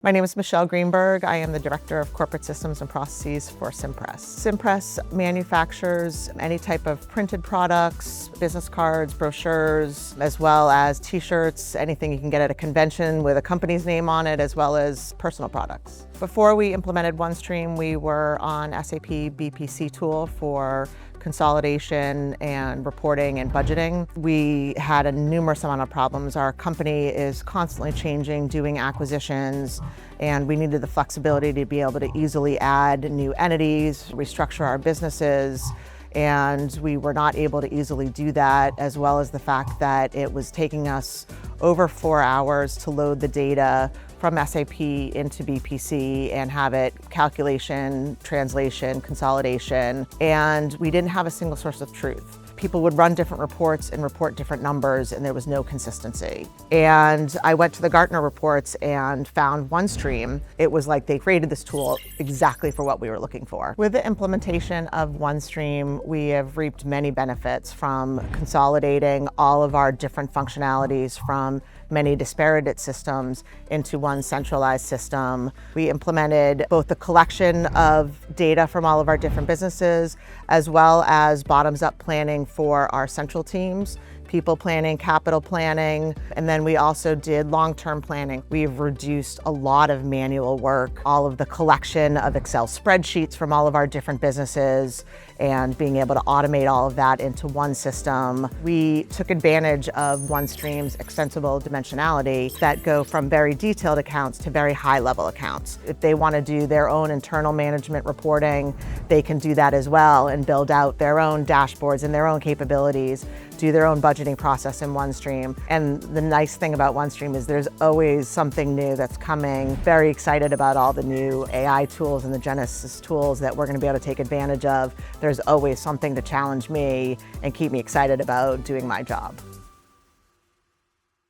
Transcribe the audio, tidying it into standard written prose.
My name is Michelle Greenberg. I am the Director of Corporate Systems and Processes for Cimpress. Cimpress manufactures any type of printed products, business cards, brochures, as well as t-shirts, anything you can get at a convention with a company's name on it, as well as personal products. Before we implemented OneStream, we were on SAP BPC tool for consolidation and reporting and budgeting. We had a numerous amount of problems. Our company is constantly changing, doing acquisitions, and we needed the flexibility to be able to easily add new entities, restructure our businesses, and we were not able to easily do that, as well as the fact that it was taking us over 4 hours to load the data from SAP into BPC and have it calculation, translation, consolidation, and we didn't have a single source of truth. People would run different reports and report different numbers, and there was no consistency. And I went to the Gartner reports and found OneStream. It was like they created this tool exactly for what we were looking for. With the implementation of OneStream, we have reaped many benefits from consolidating all of our different functionalities from many disparate systems into one centralized system. We implemented both the collection of data from all of our different businesses, as well as bottoms-up planning for our central teams, people planning, capital planning, and then we also did long-term planning. We've reduced a lot of manual work, all of the collection of Excel spreadsheets from all of our different businesses, and being able to automate all of that into one system. We took advantage of OneStream's Extensible Dimensionality that go from very detailed accounts to very high-level accounts. If they want to do their own internal management reporting, they can do that as well and build out their own dashboards and their own capabilities, do their own budgeting process in OneStream. And the nice thing about OneStream is there's always something new that's coming. Very excited about all the new AI tools and the Genesis tools that we're going to be able to take advantage of. There's always something to challenge me and keep me excited about doing my job.